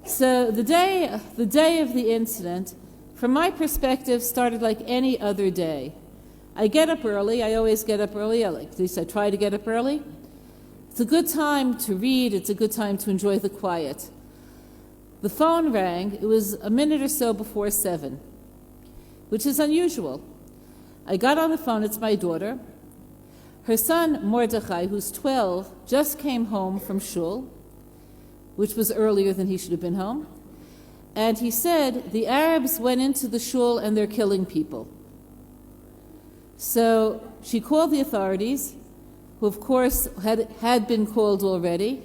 So the day of the incident, from my perspective, started like any other day. I get up early. I always get up early. At least I try to get up early. It's a good time to read. It's a good time to enjoy the quiet. The phone rang. It was a minute or so before 7, which is unusual. I got on the phone. It's my daughter. Her son, Mordechai, who's 12, just came home from shul, which was earlier than he should have been home. And he said, the Arabs went into the shul and they're killing people. So she called the authorities, who of course had been called already,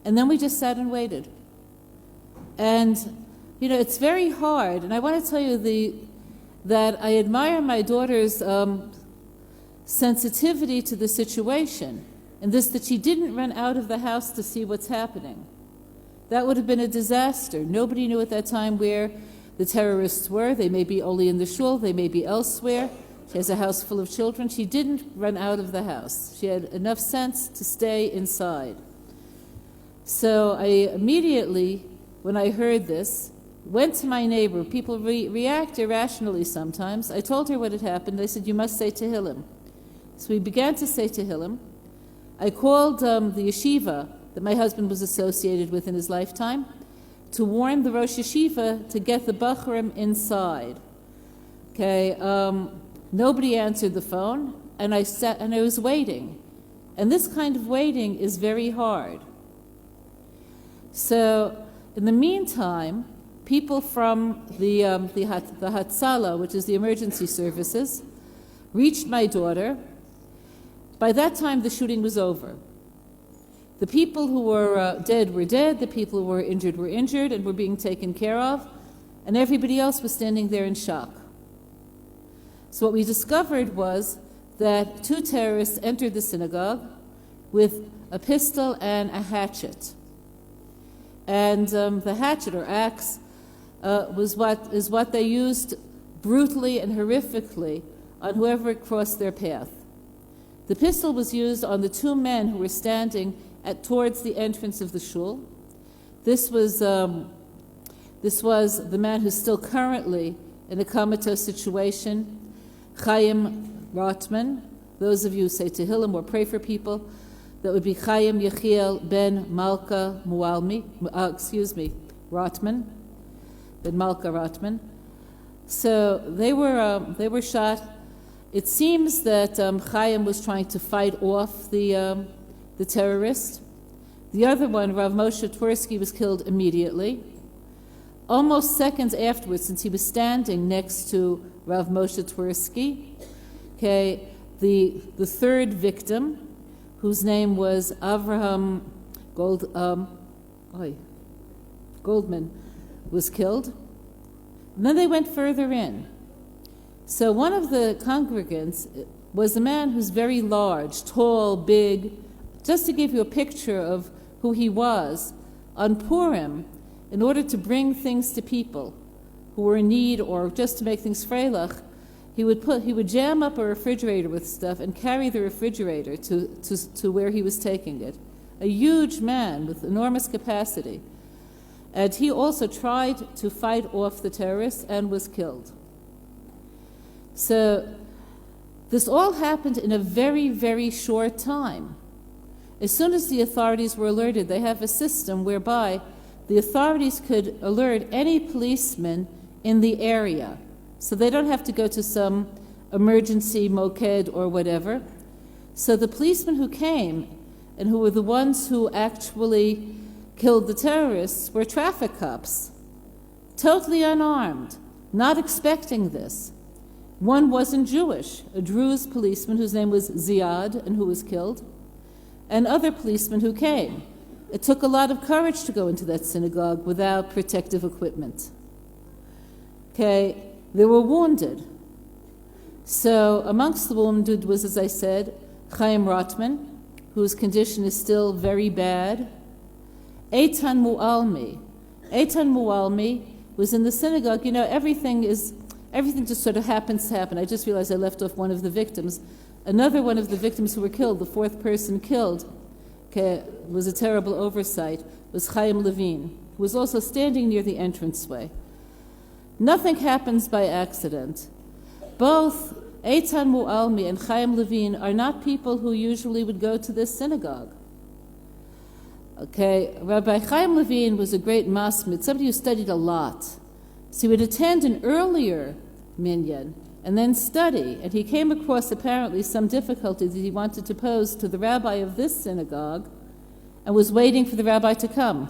and then we just sat and waited. And, it's very hard, and I want to tell you that I admire my daughter's sensitivity to the situation, and that she didn't run out of the house to see what's happening. That would have been a disaster. Nobody knew at that time where the terrorists were. They may be only in the shul, they may be elsewhere. She has a house full of children. She didn't run out of the house. She had enough sense to stay inside. So I immediately, when I heard this, went to my neighbor. People react irrationally sometimes. I told her what had happened. They said, you must say Tehillim. So we began to say Tehillim. I called the yeshiva that my husband was associated with in his lifetime to warn the Rosh Yeshiva to get the Bachurim inside. Okay, nobody answered the phone, and I sat and I was waiting. And this kind of waiting is very hard. So, in the meantime, people from the Hatzala, which is the emergency services, reached my daughter. By that time, the shooting was over. The people who were dead, the people who were injured and were being taken care of, and everybody else was standing there in shock. So what we discovered was that 2 terrorists entered the synagogue with a pistol and a hatchet. And the hatchet or axe is what they used brutally and horrifically on whoever crossed their path. The pistol was used on the 2 men who were standing towards the entrance of the shul. This was the man who's still currently in a comatose situation, Chaim Rotman. Those of you who say Tehillim or pray for people, that would be Chaim Yechiel ben Malka Rotman, ben Malka Rotman. So they were shot. It seems that Chaim was trying to fight off the terrorist. The other one, Rav Moshe Twersky, was killed immediately. Almost seconds afterwards, since he was standing next to Rav Moshe Twersky, okay, the third victim, whose name was Avraham Goldman, was killed. And then they went further in. So one of the congregants was a man who's very large, tall, big. Just to give you a picture of who he was, on Purim, in order to bring things to people who were in need or just to make things freilach, he would jam up a refrigerator with stuff and carry the refrigerator to where he was taking it. A huge man with enormous capacity. And he also tried to fight off the terrorists and was killed. So this all happened in a very, very short time. As soon as the authorities were alerted, they have a system whereby the authorities could alert any policeman in the area. So they don't have to go to some emergency moked or whatever. So the policemen who came and who were the ones who actually killed the terrorists were traffic cops, totally unarmed, not expecting this. One wasn't Jewish, a Druze policeman whose name was Ziad and who was killed, and other policemen who came. It took a lot of courage to go into that synagogue without protective equipment. Okay, they were wounded. So amongst the wounded was, as I said, Chaim Rotman, whose condition is still very bad. Eitan Mualmi was in the synagogue. You know, everything just sort of happens to happen. I just realized I left off one of the victims. Another one of the victims who were killed, the 4th person killed, was a terrible oversight, was Chaim Levine. who was also standing near the entranceway. Nothing happens by accident. Both Eitan Mu'almi and Chaim Levine are not people who usually would go to this synagogue. Okay, Rabbi Chaim Levine was a great masmid, somebody who studied a lot. So he would attend an earlier minyan and then study, and he came across apparently some difficulty that he wanted to pose to the rabbi of this synagogue and was waiting for the rabbi to come.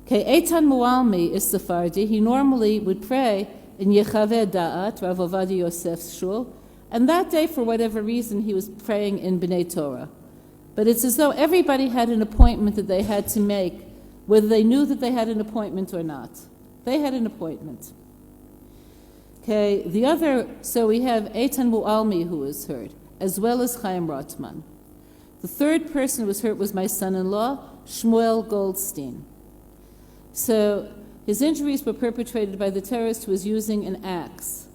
Okay, Eitan Mu'almi is Sephardi. He normally would pray in Yechaveh Da'at, Rav Ovadia Yosef's shul, and that day, for whatever reason, he was praying in Bnei Torah. But it's as though everybody had an appointment that they had to make, whether they knew that they had an appointment or not. They had an appointment. Okay, so we have Eitan Mu'almi who was hurt, as well as Chaim Rotman. The third person who was hurt was my son-in-law, Shmuel Goldstein. So his injuries were perpetrated by the terrorist who was using an axe.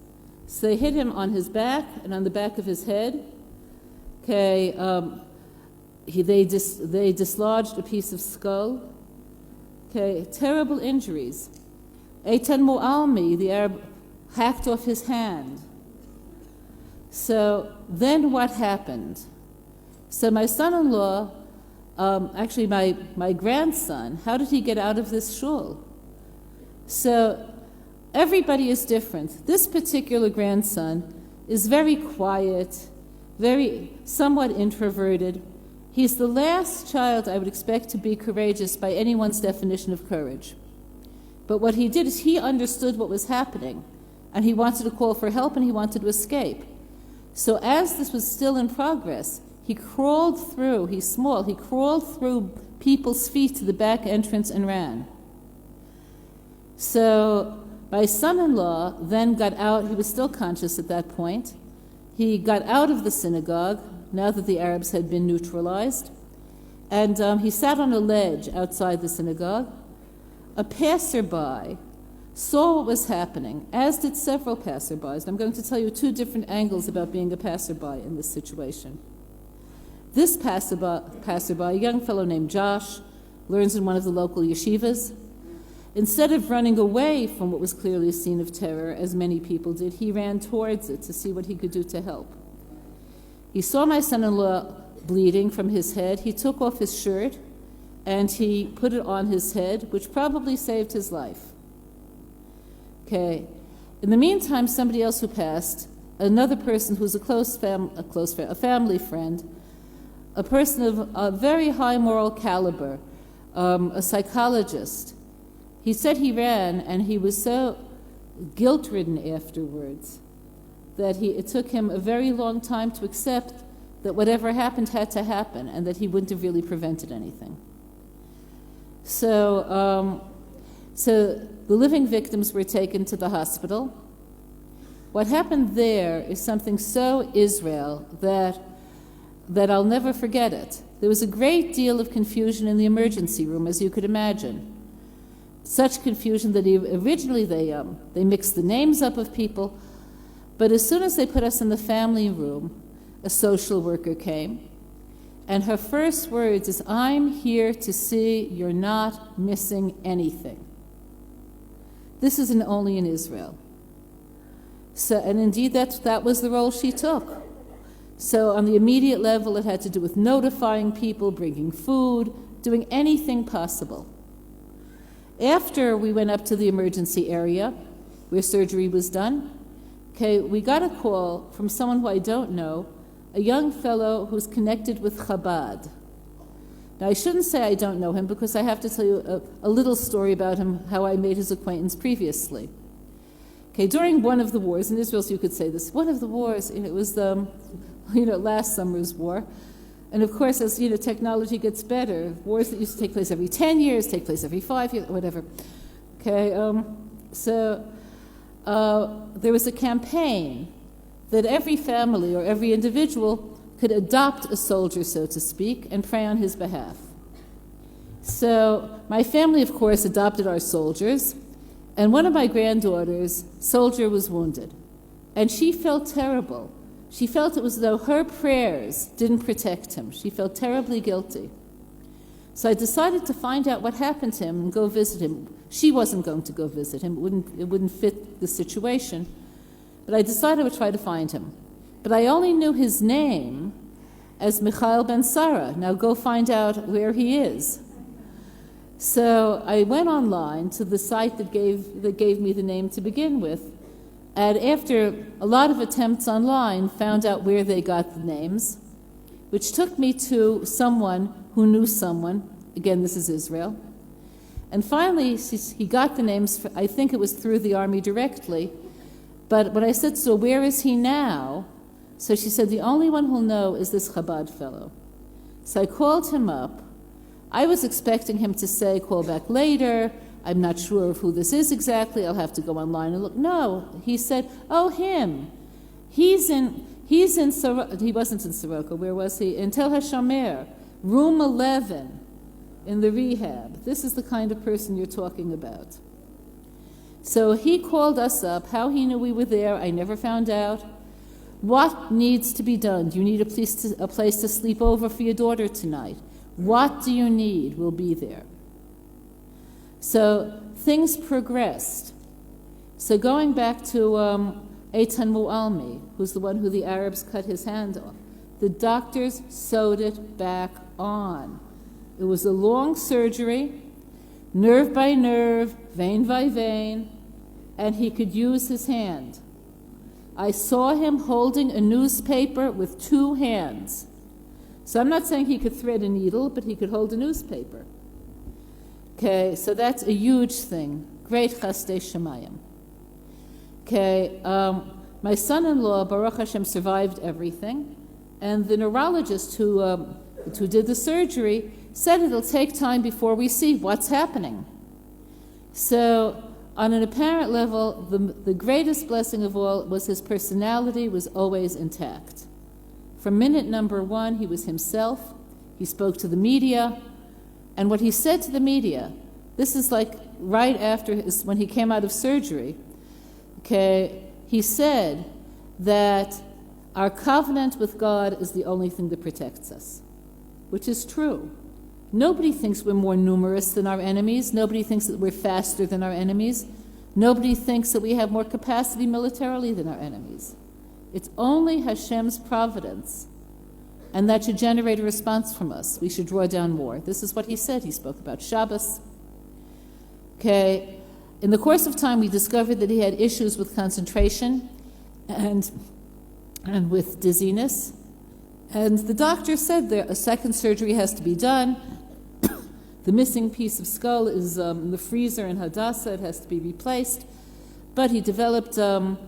So they hit him on his back and on the back of his head. Okay, they dislodged a piece of skull. Okay, terrible injuries. Eitan Mu'almi, the Arab, hacked off his hand. So then what happened? So my son-in-law, actually my grandson, how did he get out of this shul? So everybody is different. This particular grandson is very quiet, very somewhat introverted. He's the last child I would expect to be courageous by anyone's definition of courage. But what he did is he understood what was happening, and he wanted to call for help, and he wanted to escape. So as this was still in progress, he crawled through, he's small, he crawled through people's feet to the back entrance and ran. So my son-in-law then got out, he was still conscious at that point. He got out of the synagogue, now that the Arabs had been neutralized, and he sat on a ledge outside the synagogue. A passerby saw what was happening, as did several passerbys. I'm going to tell you two different angles about being a passerby in this situation. This passerby, a young fellow named Josh, learns in one of the local yeshivas. Instead of running away from what was clearly a scene of terror, as many people did, he ran towards it to see what he could do to help. He saw my son-in-law bleeding from his head. He took off his shirt and he put it on his head, which probably saved his life. Okay. In the meantime, somebody else who passed, another person who's a family friend, a person of a very high moral caliber, a psychologist. He said he ran, and he was so guilt-ridden afterwards that it took him a very long time to accept that whatever happened had to happen, and that he wouldn't have really prevented anything. So the living victims were taken to the hospital. What happened there is something so Israel that I'll never forget it. There was a great deal of confusion in the emergency room, as you could imagine. Such confusion that originally they mixed the names up of people, but as soon as they put us in the family room, a social worker came, and her first words is, "I'm here to see you're not missing anything." This isn't only in Israel. So, and indeed that was the role she took. So on the immediate level, it had to do with notifying people, bringing food, doing anything possible. After we went up to the emergency area where surgery was done, okay, we got a call from someone who I don't know, a young fellow who's connected with Chabad. Now, I shouldn't say I don't know him because I have to tell you a little story about him, how I made his acquaintance previously. Okay, during one of the wars, in Israel, so you could say this, one of the wars, it was last summer's war. And of course, as technology gets better, wars that used to take place every 10 years take place every 5 years, whatever. Okay, so there was a campaign that every family or every individual could adopt a soldier, so to speak, and pray on his behalf. So my family, of course, adopted our soldiers, and one of my granddaughters' soldier was wounded, and she felt terrible. She felt it was as though her prayers didn't protect him. She felt terribly guilty. So I decided to find out what happened to him and go visit him. She wasn't going to go visit him. It wouldn't fit the situation. But I decided I would try to find him. But I only knew his name as Michael ben Sarah. Now go find out where he is. So I went online to the site that gave me the name to begin with, and after a lot of attempts online, found out where they got the names, which took me to someone who knew someone. Again, this is Israel. And finally, he got the names, I think it was through the army directly. But when I said, so where is he now? So she said, the only one who'll know is this Chabad fellow. So I called him up. I was expecting him to say, call back later. I'm not sure of who this is exactly. I'll have to go online and look. No, he said, oh, him. He wasn't in Soroka. Where was he? In Tel HaShomer, room 11 in the rehab. This is the kind of person you're talking about. So he called us up. How he knew we were there, I never found out. What needs to be done? Do you need a place to sleep over for your daughter tonight? What do you need? We'll be there. So things progressed. So going back to Eitan Mu'almi, who's the one who the Arabs cut his hand off, the doctors sewed it back on. It was a long surgery, nerve by nerve, vein by vein, and he could use his hand. I saw him holding a newspaper with two hands. So I'm not saying he could thread a needle, but he could hold a newspaper. Okay, so that's a huge thing. Great chasdei shemayim. Okay, my son-in-law, Baruch Hashem, survived everything, and the neurologist who did the surgery said it'll take time before we see what's happening. So on an apparent level, the greatest blessing of all was his personality was always intact. From minute number one, he was himself. He spoke to the media. And what he said to the media, this is like right after when he came out of surgery, okay, he said that our covenant with God is the only thing that protects us, which is true. Nobody thinks we're more numerous than our enemies. Nobody thinks that we're faster than our enemies. Nobody thinks that we have more capacity militarily than our enemies. It's only Hashem's providence, and that should generate a response from us. We should draw down more. This is what he said. He spoke about Shabbos. Okay, in the course of time, we discovered that he had issues with concentration and with dizziness. And the doctor said that a second surgery has to be done. The missing piece of skull is in the freezer in Hadassah. It has to be replaced. But he developed an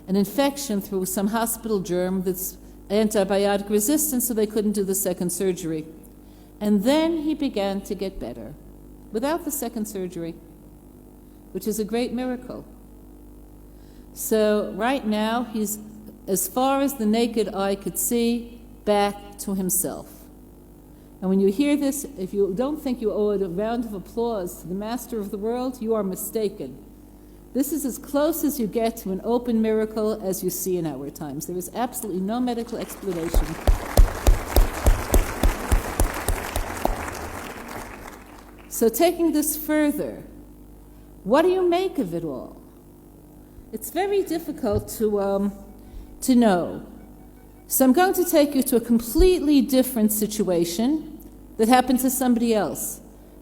infection through some hospital germ that's antibiotic resistant, so they couldn't do the second surgery. And then he began to get better without the second surgery, which is a great miracle. So right now, he's, as far as the naked eye could see, back to himself. And when you hear this, if you don't think you owe a round of applause to the master of the world, you are mistaken. This is as close as you get to an open miracle as you see in our times. There is absolutely no medical explanation. So taking this further, what do you make of it all? It's very difficult to know. So I'm going to take you to a completely different situation that happened to somebody else,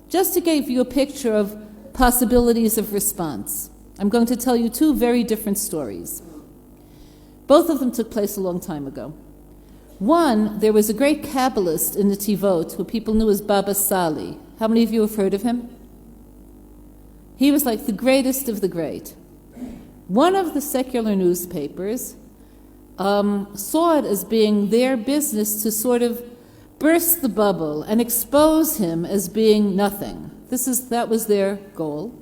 just to give you a picture of possibilities of response. I'm going to tell you two very different stories. Both of them took place a long time ago. One, there was a great Kabbalist in the Tivot who people knew as Baba Sali. How many of you have heard of him? He was like the greatest of the great. One of the secular newspapers saw it as being their business to sort of burst the bubble and expose him as being nothing. That was their goal.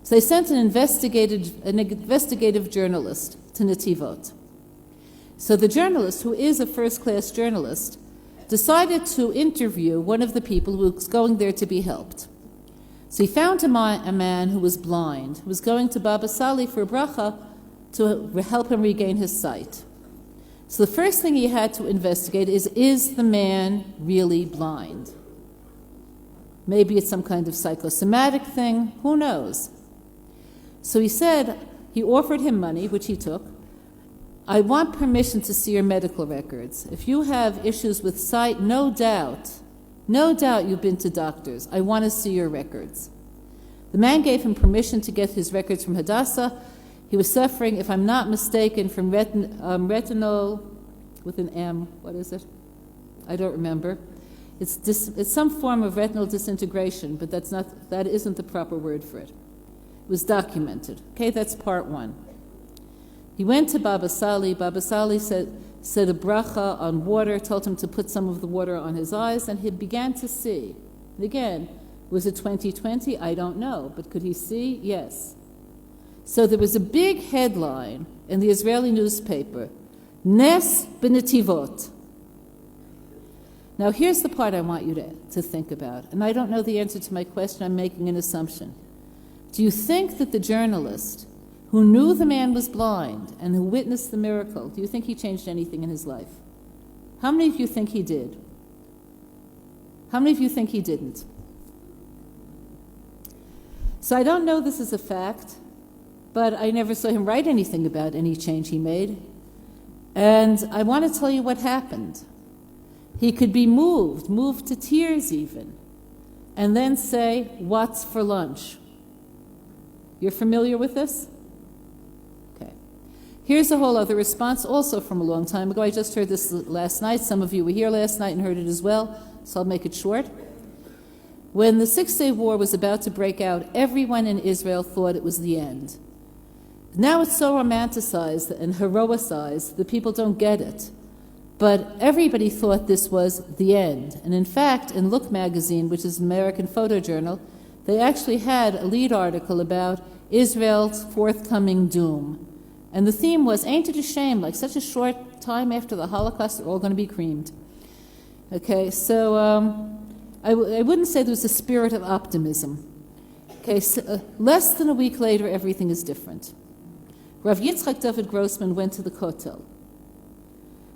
So they sent an investigative journalist to Netivot. So the journalist, who is a first-class journalist, decided to interview one of the people who was going there to be helped. So he found a man who was blind, who was going to Baba Sali for a bracha to help him regain his sight. So the first thing he had to investigate is the man really blind? Maybe it's some kind of psychosomatic thing. Who knows? So he said, he offered him money, which he took. I want permission to see your medical records. If you have issues with sight, no doubt you've been to doctors. I want to see your records. The man gave him permission to get his records from Hadassah. He was suffering, if I'm not mistaken, from retinal, with an M, what is it? I don't remember. It's some form of retinal disintegration, but that isn't the proper word for it. It was documented. Okay, that's part one. He went to Baba Sali. Baba Sali said a bracha on water, told him to put some of the water on his eyes, and he began to see. And again, was it 20/20? I don't know. But could he see? Yes. So there was a big headline in the Israeli newspaper, Nes B'Netivot. Now here's the part I want you to think about. And I don't know the answer to my question. I'm making an assumption. Do you think that the journalist who knew the man was blind and who witnessed the miracle, do you think he changed anything in his life? How many of you think he did? How many of you think he didn't? So I don't know this is a fact, but I never saw him write anything about any change he made. And I want to tell you what happened. He could be moved to tears even, and then say, "What's for lunch?" You're familiar with this? Okay. Here's a whole other response, also from a long time ago. I just heard this last night. Some of you were here last night and heard it as well, so I'll make it short. When the Six-Day War was about to break out, everyone in Israel thought it was the end. Now it's so romanticized and heroicized that people don't get it. But everybody thought this was the end. And in fact, in Look magazine, which is an American photojournal, they actually had a lead article about Israel's forthcoming doom. And the theme was, ain't it a shame, like such a short time after the Holocaust, they're all going to be creamed. Okay, so I wouldn't say there was a spirit of optimism. Okay, so, less than a week later, everything is different. Rav Yitzchak David Grossman went to the Kotel.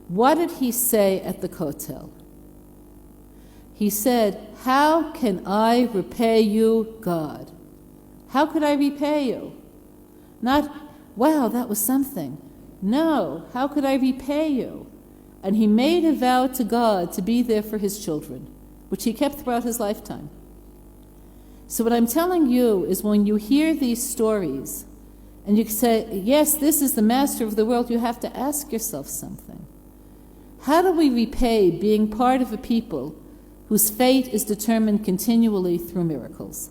What did he say at the Kotel? He said, "How can I repay you, God? How could I repay you?" Not, "Wow, that was something." No, "How could I repay you?" And he made a vow to God to be there for his children, which he kept throughout his lifetime. So what I'm telling you is when you hear these stories and you say, yes, this is the master of the world, you have to ask yourself something. How do we repay being part of a people whose fate is determined continually through miracles?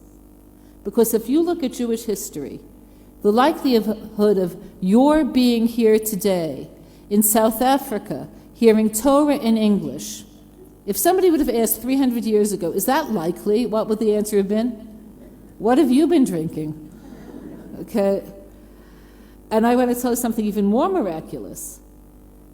Because if you look at Jewish history, the likelihood of your being here today in South Africa, hearing Torah in English, if somebody would have asked 300 years ago, is that likely? What would the answer have been? What have you been drinking? Okay. And I want to tell you something even more miraculous.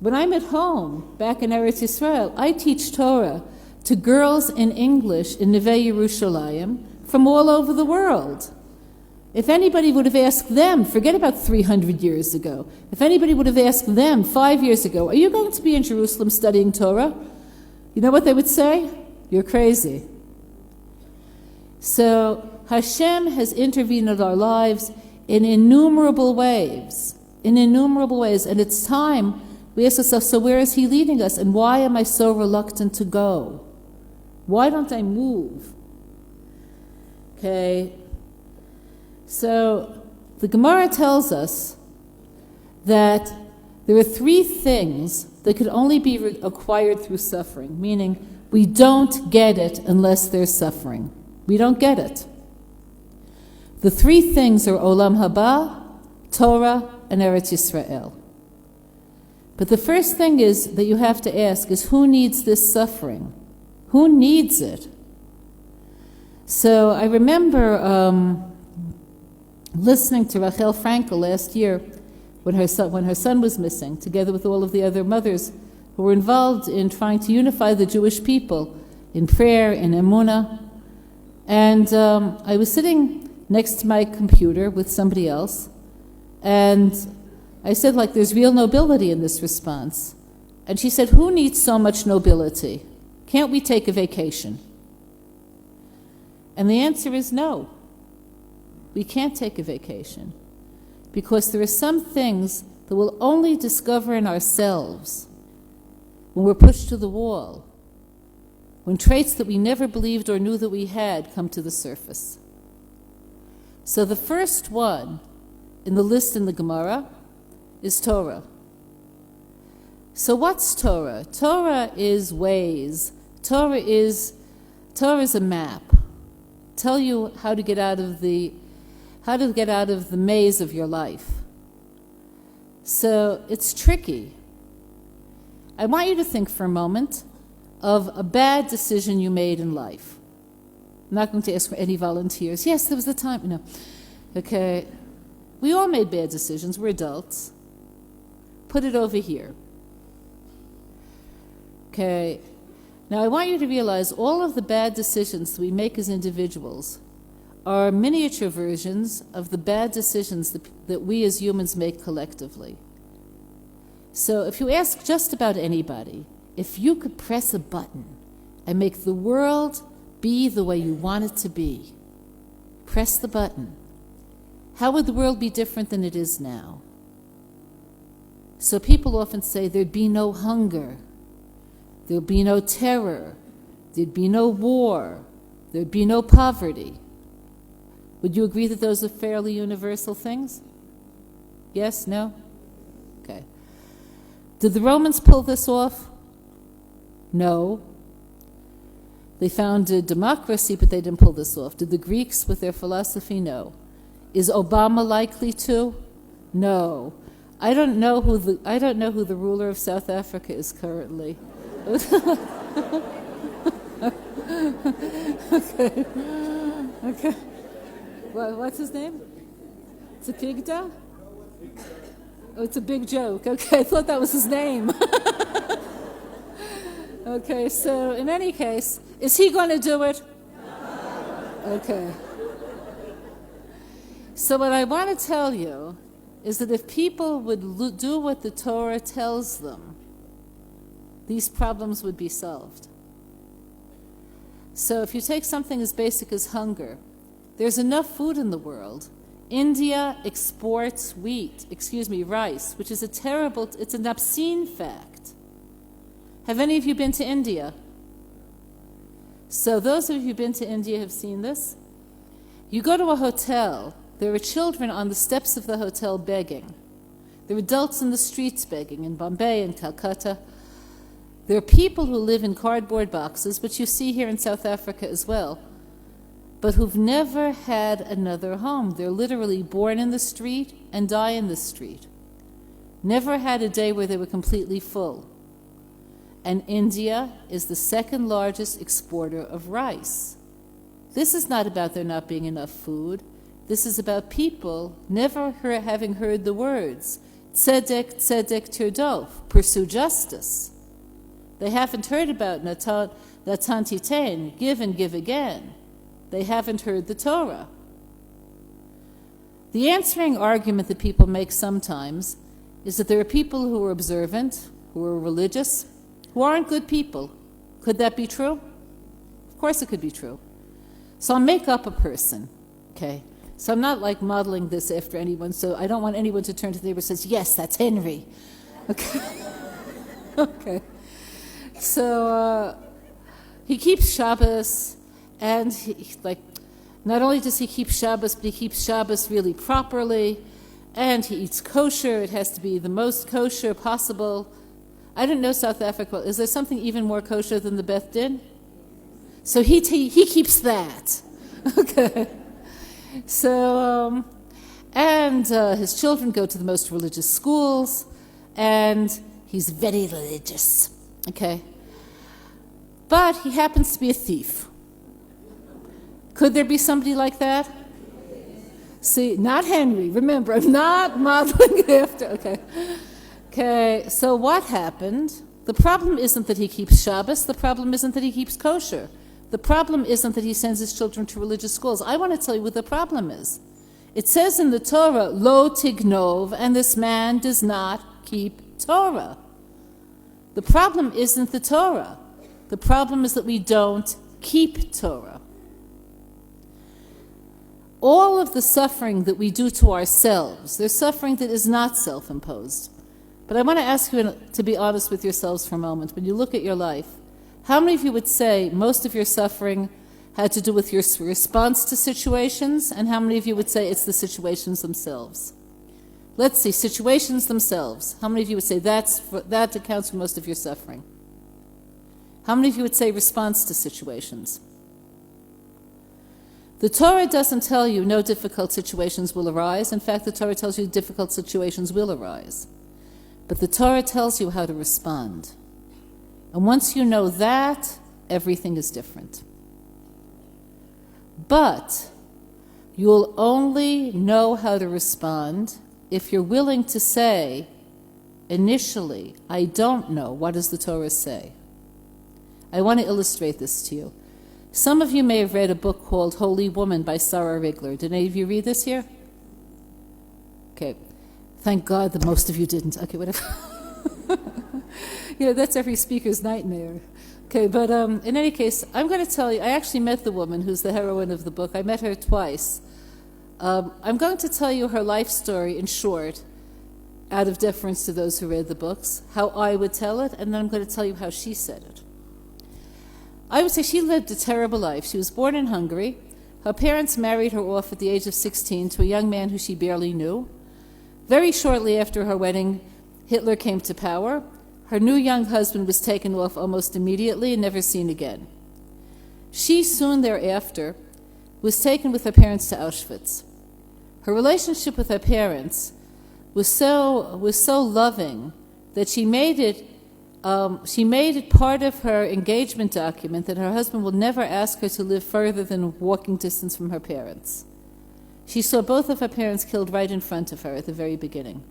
When I'm at home, back in Eretz Yisrael, I teach Torah to girls in English in Neve Yerushalayim from all over the world. If anybody would have asked them, forget about 300 years ago, if anybody would have asked them 5 years ago, are you going to be in Jerusalem studying Torah? You know what they would say? You're crazy. So Hashem has intervened in our lives in innumerable ways, and it's time we ask ourselves, so where is he leading us, and why am I so reluctant to go? Why don't I move? Okay, so the Gemara tells us that there are three things that could only be acquired through suffering, meaning we don't get it unless there's suffering. We don't get it. The three things are Olam Haba, Torah, and Eretz Yisrael. But the first thing is that you have to ask is, who needs this suffering? Who needs it? So I remember listening to Rachel Frankel last year when her son was missing, together with all of the other mothers who were involved in trying to unify the Jewish people in prayer, in emunah. And I was sitting next to my computer with somebody else, and I said, there's real nobility in this response. And she said, who needs so much nobility? Can't we take a vacation? And the answer is no. We can't take a vacation because there are some things that we'll only discover in ourselves when we're pushed to the wall, when traits that we never believed or knew that we had come to the surface. So the first one in the list in the Gemara is Torah. So what's Torah? Torah is ways. Torah is a map. Tell you how to get out of the maze of your life. So it's tricky. I want you to think for a moment of a bad decision you made in life. I'm not going to ask for any volunteers. Yes, there was the time. No. Okay. We all made bad decisions. We're adults. Put it over here. Okay. Now I want you to realize all of the bad decisions that we make as individuals are miniature versions of the bad decisions that we as humans make collectively. So if you ask just about anybody, if you could press a button and make the world be the way you want it to be, press the button, how would the world be different than it is now? So people often say there'd be no hunger, there'd be no terror, there'd be no war, there'd be no poverty. Would you agree that those are fairly universal things? Yes? No? Okay. Did the Romans pull this off? No. They founded democracy, but they didn't pull this off. Did the Greeks with their philosophy? No. Is Obama likely to? No. I don't know who the ruler of South Africa is currently. Okay. Okay. What's his name? It's a Pigda? Oh, it's a big joke. Okay, I thought that was his name. Okay, so in any case, is he going to do it? Okay. So what I want to tell you is that if people would do what the Torah tells them, these problems would be solved. So if you take something as basic as hunger, there's enough food in the world. India exports rice, which is it's an obscene fact. Have any of you been to India? So those of you who've been to India have seen this. You go to a hotel, there are children on the steps of the hotel begging. There are adults in the streets begging in Bombay and Calcutta. There are people who live in cardboard boxes, which you see here in South Africa as well, but who've never had another home. They're literally born in the street and die in the street. Never had a day where they were completely full. And India is the second largest exporter of rice. This is not about there not being enough food. This is about people never having heard the words, tzedek, tzedek tirdof, pursue justice. They haven't heard about natan titen, give and give again. They haven't heard the Torah. The answering argument that people make sometimes is that there are people who are observant, who are religious, who aren't good people. Could that be true? Of course it could be true. So I'll make up a person, okay? So I'm not like modeling this after anyone, so I don't want anyone to turn to the neighbor and say, yes, that's Henry. Okay. Okay. So he keeps Shabbos, and not only does he keep Shabbos, but he keeps Shabbos really properly, and he eats kosher. It has to be the most kosher possible. I didn't know South Africa. Is there something even more kosher than the Beth Din? So he keeps that. Okay. So, and his children go to the most religious schools, and he's very religious. Okay. But he happens to be a thief. Could there be somebody like that? See, not Henry. Remember, I'm not modeling it after. Okay. Okay, so what happened? The problem isn't that he keeps Shabbos. The problem isn't that he keeps kosher. The problem isn't that he sends his children to religious schools. I want to tell you what the problem is. It says in the Torah, lo tignov, and this man does not keep Torah. The problem isn't the Torah. The problem is that we don't keep Torah. all of the suffering that we do to ourselves, there's suffering that is not self-imposed. But I want to ask you to be honest with yourselves for a moment. When you look at your life, how many of you would say most of your suffering had to do with your response to situations, and how many of you would say it's the situations themselves? Let's see, situations themselves. How many of you would say that accounts for most of your suffering? How many of you would say response to situations? The Torah doesn't tell you no difficult situations will arise. In fact, the Torah tells you difficult situations will arise. But the Torah tells you how to respond. And once you know that, everything is different. But you'll only know how to respond if you're willing to say, initially, I don't know. What does the Torah say? I want to illustrate this to you. Some of you may have read a book called Holy Woman by Sarah Rigler. Did any of you read this here? Okay. Thank God that most of you didn't. Okay, whatever. That's every speaker's nightmare. Okay, but in any case, I'm going to tell you, I actually met the woman who's the heroine of the book. I met her twice. I'm going to tell you her life story in short, out of deference to those who read the books, how I would tell it, and then I'm going to tell you how she said it. I would say she lived a terrible life. She was born in Hungary. Her parents married her off at the age of 16 to a young man who she barely knew. Very shortly after her wedding, Hitler came to power. Her new young husband was taken off almost immediately and never seen again. She soon thereafter was taken with her parents to Auschwitz. Her relationship with her parents was so loving that she made it part of her engagement document that her husband will never ask her to live further than walking distance from her parents. She saw both of her parents killed right in front of her at the very beginning.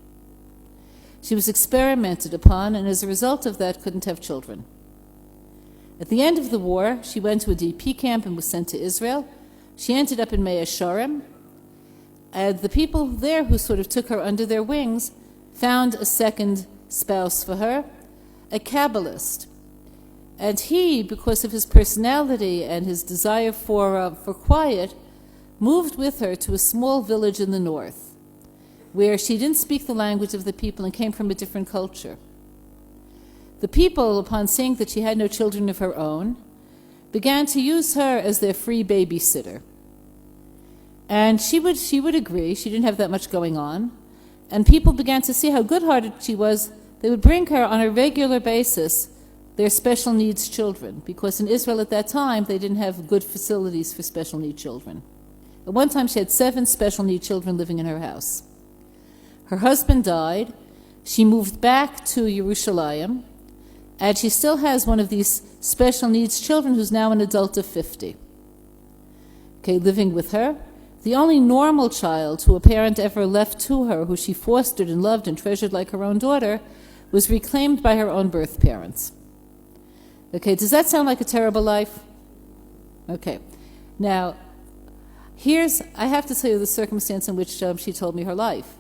She was experimented upon, and as a result of that, couldn't have children. At the end of the war, she went to a DP camp and was sent to Israel. She ended up in Mea Shearim, and the people there who sort of took her under their wings found a second spouse for her, a Kabbalist. And he, because of his personality and his desire for quiet, moved with her to a small village in the north, where she didn't speak the language of the people and came from a different culture. The people, upon seeing that she had no children of her own, began to use her as their free babysitter. And she would agree. She didn't have that much going on. And people began to see how good-hearted she was. They would bring her on a regular basis their special needs children, because in Israel at that time, they didn't have good facilities for special needs children. At one time, she had 7 special needs children living in her house. Her husband died. She moved back to Yerushalayim, and she still has one of these special needs children who's now an adult of 50. Okay, living with her. The only normal child who a parent ever left to her, who she fostered and loved and treasured like her own daughter, was reclaimed by her own birth parents. Okay, does that sound like a terrible life? Okay. Now, I have to tell you the circumstance in which she told me her life.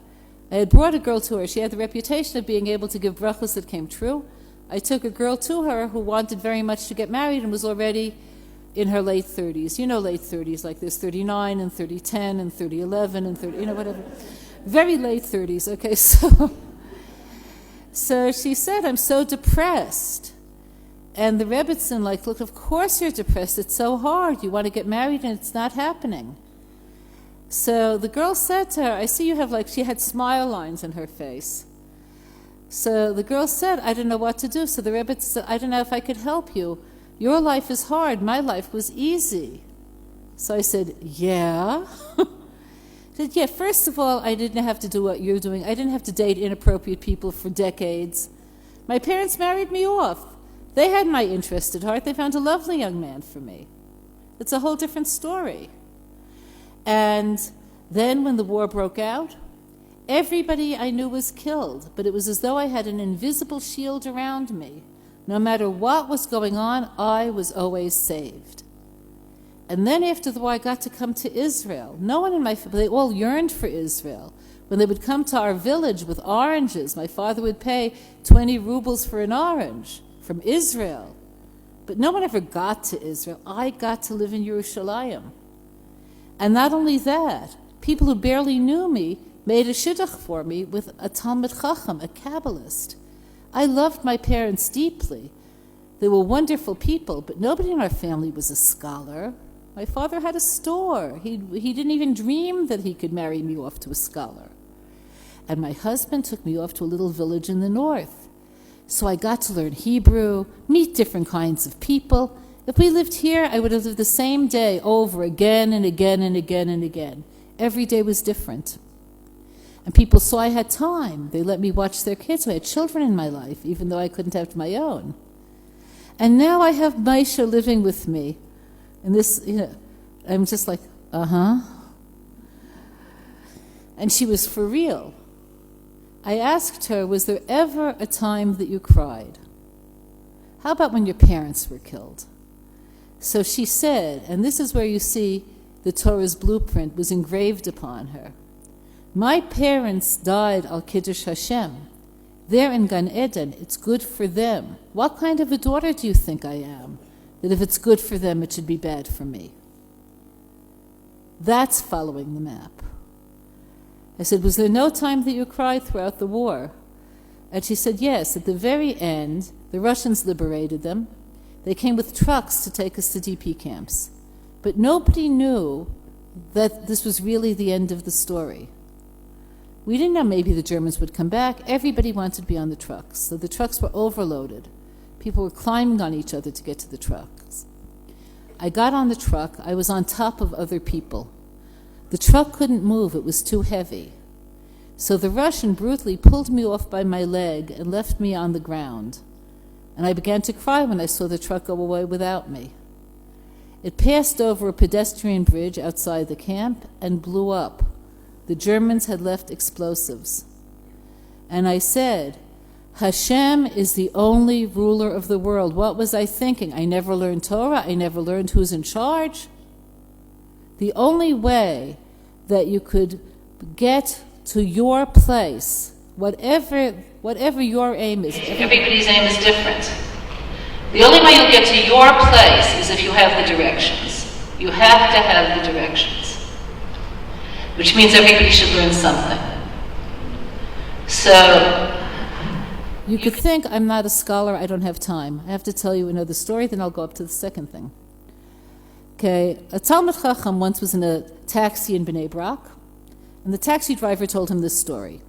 I had brought a girl to her. She had the reputation of being able to give brachos that came true. I took a girl to her who wanted very much to get married and was already in her late 30s. You know late 30s, like there's 39 and 30-10 and 30-11 and 30, whatever. Very late 30s, okay, so she said, I'm so depressed. And the Rebbitzin, look, of course you're depressed. It's so hard. You want to get married and it's not happening. So the girl said to her, I see you have, she had smile lines in her face. So the girl said, I don't know what to do. So the Rebbitzin said, I don't know if I could help you. Your life is hard. My life was easy. So I said, yeah? He said, yeah, first of all, I didn't have to do what you're doing. I didn't have to date inappropriate people for decades. My parents married me off. They had my interest at heart. They found a lovely young man for me. It's a whole different story. And then when the war broke out, everybody I knew was killed, but it was as though I had an invisible shield around me. No matter what was going on, I was always saved. And then after the war, I got to come to Israel. No one in my family, they all yearned for Israel. When they would come to our village with oranges, my father would pay 20 rubles for an orange from Israel. But no one ever got to Israel. I got to live in Yerushalayim. And not only that, people who barely knew me made a shidduch for me with a Talmid Chacham, a Kabbalist. I loved my parents deeply. They were wonderful people, but nobody in our family was a scholar. My father had a store. He didn't even dream that he could marry me off to a scholar. And my husband took me off to a little village in the north. So I got to learn Hebrew, meet different kinds of people. If we lived here, I would have lived the same day over again and again and again and again. Every day was different. And people saw I had time. They let me watch their kids. I had children in my life, even though I couldn't have my own. And now I have Maisha living with me. And this, I'm just like, uh-huh. And she was for real. I asked her, was there ever a time that you cried? How about when your parents were killed? So she said, and this is where you see the Torah's blueprint was engraved upon her. My parents died al Kiddush Hashem. They're in Gan Eden. It's good for them. What kind of a daughter do you think I am? That if it's good for them, it should be bad for me. That's following the map. I said, was there no time that you cried throughout the war? And she said, yes. At the very end, the Russians liberated them. They came with trucks to take us to DP camps. But nobody knew that this was really the end of the story. We didn't know maybe the Germans would come back. Everybody wanted to be on the trucks. So the trucks were overloaded. People were climbing on each other to get to the trucks. I got on the truck. I was on top of other people. The truck couldn't move. It was too heavy. So the Russian brutally pulled me off by my leg and left me on the ground. And I began to cry when I saw the truck go away without me. It passed over a pedestrian bridge outside the camp and blew up. The Germans had left explosives. And I said, Hashem is the only ruler of the world. What was I thinking? I never learned Torah. I never learned who's in charge. The only way that you could get to your place, whatever your aim is. Everybody's aim is different. The only way you'll get to your place is if you have the directions. You have to have the directions. Which means everybody should learn something. So, you could think, I'm not a scholar, I don't have time. I have to tell you another story, then I'll go up to the second thing. Okay, a Talmid Chacham once was in a taxi in Bnei Brak, and the taxi driver told him this story.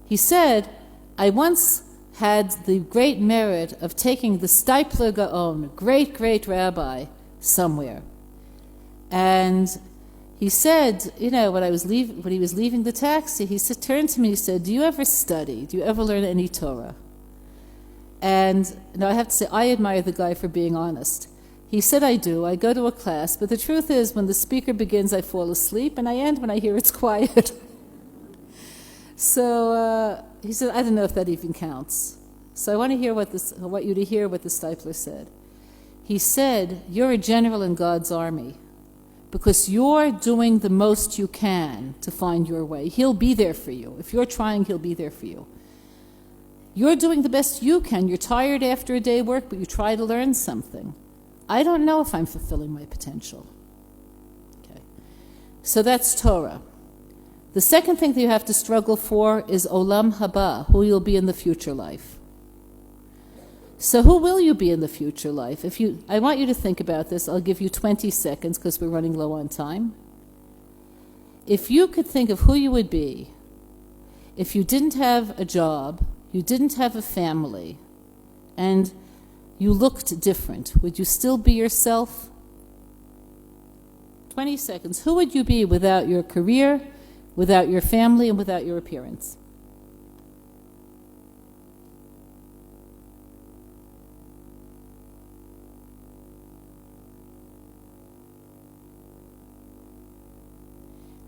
He said, I once had the great merit of taking the Stipler Gaon, great rabbi, somewhere. And he said, when he was leaving the taxi, he turned to me and he said, do you ever study? Do you ever learn any Torah? And I have to say, I admire the guy for being honest. He said, I do. I go to a class, but the truth is, when the speaker begins, I fall asleep, and I end when I hear it's quiet. So he said, I don't know if that even counts. So I want you to hear what the Stipler said. He said, you're a general in God's army, because you're doing the most you can to find your way. He'll be there for you. If you're trying, he'll be there for you. You're doing the best you can. You're tired after a day of work, but you try to learn something. I don't know if I'm fulfilling my potential. Okay. So that's Torah. The second thing that you have to struggle for is Olam Haba, who you'll be in the future life. So who will you be in the future life? I want you to think about this. I'll give you 20 seconds because we're running low on time. If you could think of who you would be if you didn't have a job, you didn't have a family, and you looked different, would you still be yourself? 20 seconds. Who would you be without your career, without your family, and without your appearance?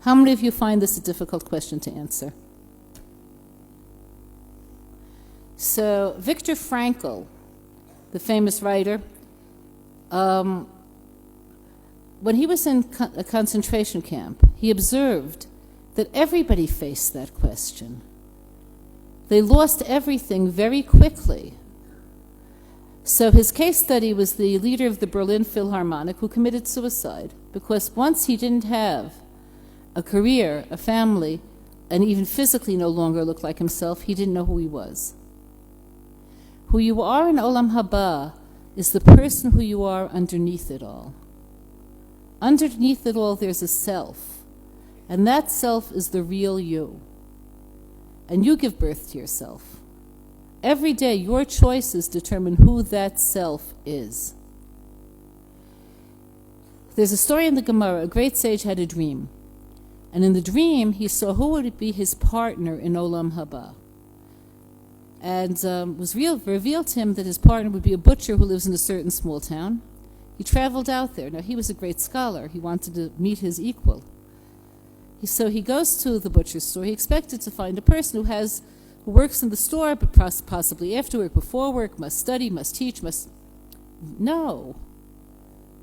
How many of you find this a difficult question to answer? So Viktor Frankl, the famous writer, when he was in a concentration camp, he observed that everybody faced that question. They lost everything very quickly. So his case study was the leader of the Berlin Philharmonic who committed suicide. because once he didn't have a career, a family, and even physically no longer looked like himself, he didn't know who he was. Who you are in Olam Haba is the person who you are underneath it all. Underneath it all, there's a self, and that self is the real you. And you give birth to yourself. Every day, your choices determine who that self is. There's a story in the Gemara. A great sage had a dream. And in the dream, he saw who would be his partner in Olam Haba. And it was revealed to him that his partner would be a butcher who lives in a certain small town. He traveled out there. Now, he was a great scholar. He wanted to meet his equal. So he goes to the butcher's store. He expected to find a person who works in the store, but possibly after work, before work, must study, must teach, No.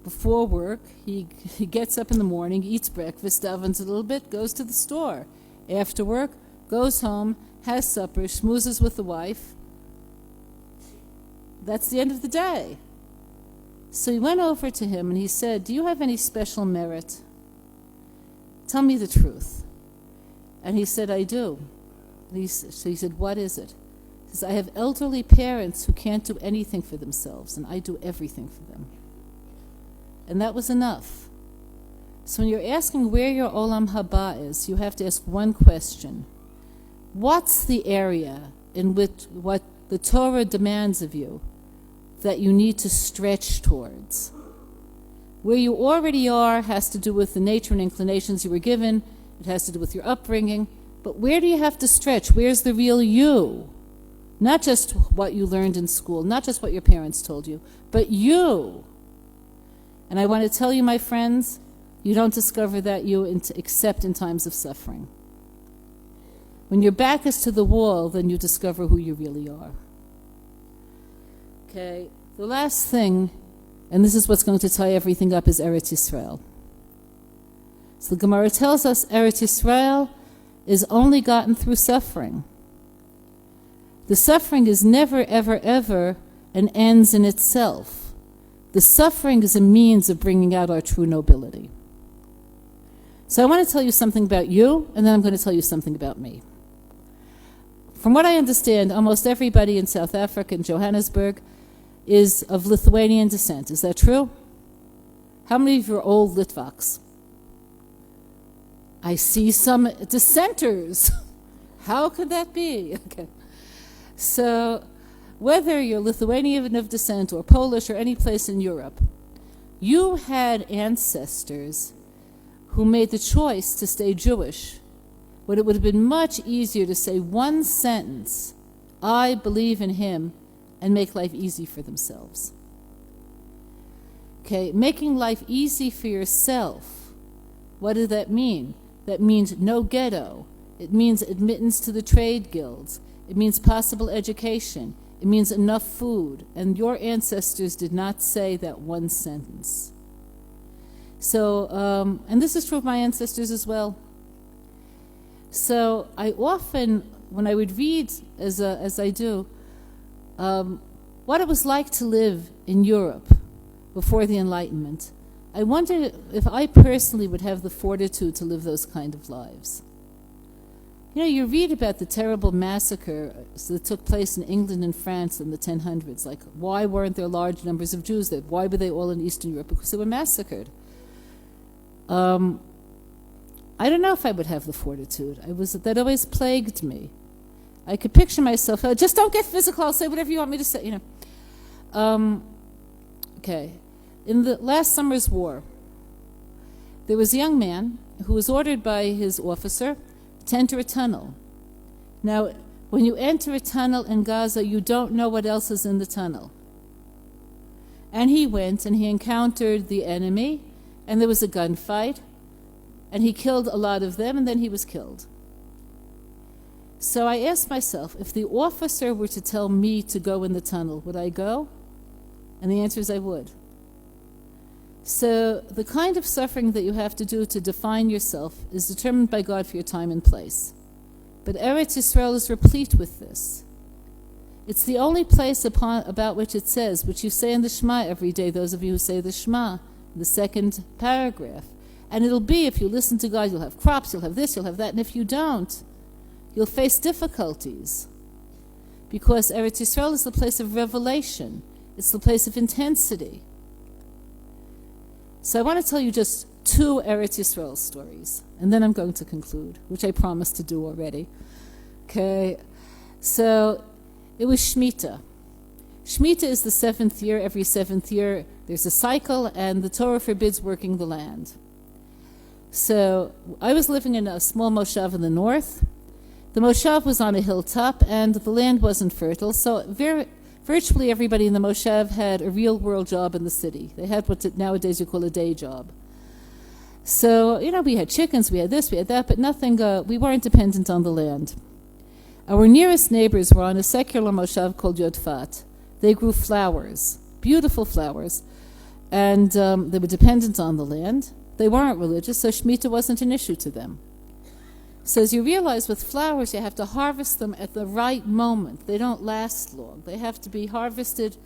Before work, he gets up in the morning, eats breakfast, davens a little bit, goes to the store. After work, goes home, has supper, schmoozes with the wife. That's the end of the day. So he went over to him and he said, "Do you have any special merit? Tell me the truth." And he said, "I do." So he said, "What is it?" He says, "I have elderly parents who can't do anything for themselves, and I do everything for them." And that was enough. So when you're asking where your Olam Haba is, you have to ask one question. What's the area in which what the Torah demands of you that you need to stretch towards? Where you already are has to do with the nature and inclinations you were given. It has to do with your upbringing. But where do you have to stretch? Where's the real you? Not just what you learned in school, not just what your parents told you, but you. And I want to tell you, my friends, you don't discover that you except in times of suffering. When your back is to the wall, then you discover who you really are. Okay, the last thing, and this is what's going to tie everything up, is Eretz Yisrael. So the Gemara tells us Eretz Yisrael is only gotten through suffering. The suffering is never, ever, ever an ends in itself. The suffering is a means of bringing out our true nobility. So I want to tell you something about you, and then I'm going to tell you something about me. From what I understand, almost everybody in South Africa and Johannesburg is of Lithuanian descent. Is that true? How many of you are old Litvaks? I see some dissenters. How could that be? Okay. So whether you're Lithuanian of descent or Polish or any place in Europe, you had ancestors who made the choice to stay Jewish, when it would have been much easier to say one sentence, "I believe in him," and make life easy for themselves. Okay, making life easy for yourself, what does that mean? That means no ghetto. It means admittance to the trade guilds. It means possible education. It means enough food. And your ancestors did not say that one sentence. So, and this is true of my ancestors as well. So I often, when I would read, as I do, what it was like to live in Europe before the Enlightenment, I wondered if I personally would have the fortitude to live those kind of lives. You know, you read about the terrible massacre that took place in England and France in the 1000s. Like, why weren't there large numbers of Jews there? Why were they all in Eastern Europe? Because they were massacred. I don't know if I would have the fortitude. That always plagued me. I could picture myself, just don't get physical, I'll say whatever you want me to say, you know. Okay. In the last summer's war, there was a young man who was ordered by his officer to enter a tunnel. Now, when you enter a tunnel in Gaza, you don't know what else is in the tunnel. And he went and he encountered the enemy, and there was a gunfight, and he killed a lot of them, and then he was killed. So I asked myself, if the officer were to tell me to go in the tunnel, would I go? And the answer is I would. So the kind of suffering that you have to do to define yourself is determined by God for your time and place. But Eretz Yisrael is replete with this. It's the only place about which it says, which you say in the Shema every day, those of you who say the Shema, the second paragraph. And it'll be, if you listen to God, you'll have crops, you'll have this, you'll have that. And if you don't, you'll face difficulties. Because Eretz Yisrael is the place of revelation. It's the place of intensity. So I want to tell you just 2 Eretz Yisrael stories. And then I'm going to conclude, which I promised to do already. Okay, so it was Shemitah. Shemitah is the 7th year. Every 7th year there's a cycle, and the Torah forbids working the land. So I was living in a small moshav in the north. The moshav was on a hilltop, and the land wasn't fertile, so virtually everybody in the moshav had a real-world job in the city. They had what nowadays you call a day job. So, we had chickens, we had this, we had that, but nothing, we weren't dependent on the land. Our nearest neighbors were on a secular moshav called Yodfat. They grew flowers, beautiful flowers, and they were dependent on the land. They weren't religious, so Shemitah wasn't an issue to them. So as you realize, with flowers, you have to harvest them at the right moment. They don't last long. They have to be harvested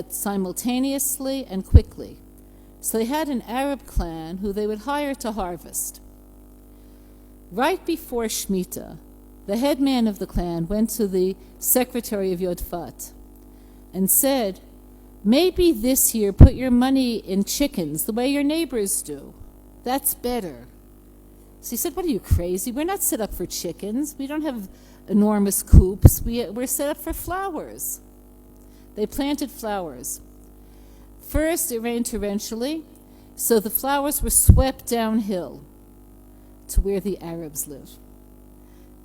simultaneously and quickly. So they had an Arab clan who they would hire to harvest. Right before Shemitah, the head man of the clan went to the secretary of Yodfat and said, maybe this year put your money in chickens the way your neighbors do. That's better. So he said, what are you, crazy? We're not set up for chickens. We don't have enormous coops. We're set up for flowers. They planted flowers. First, it rained torrentially, so the flowers were swept downhill to where the Arabs live.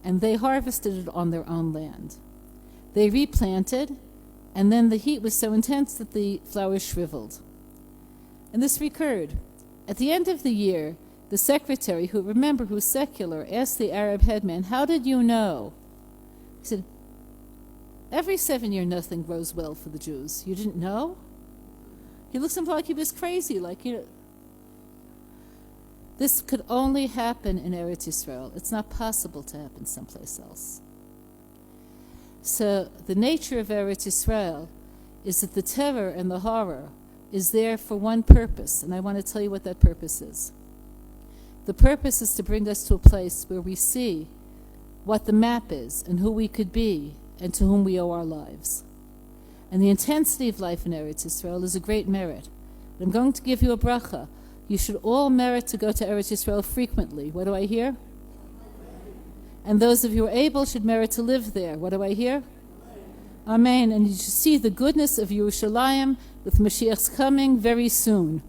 And they harvested it on their own land. They replanted, and then the heat was so intense that the flowers shriveled. And this recurred. At the end of the year, the secretary, who was secular, asked the Arab headman, how did you know? He said, every 7 years nothing grows well for the Jews. You didn't know? He looked at him like he was crazy, This could only happen in Eretz Yisrael. It's not possible to happen someplace else. So the nature of Eretz Yisrael is that the terror and the horror is there for one purpose, and I want to tell you what that purpose is. The purpose is to bring us to a place where we see what the map is and who we could be and to whom we owe our lives. And the intensity of life in Eretz Yisrael is a great merit. I'm going to give you a bracha. You should all merit to go to Eretz Yisrael frequently. What do I hear? And those of you who are able should merit to live there. What do I hear? Amen. And you should see the goodness of Yerushalayim with Mashiach's coming very soon.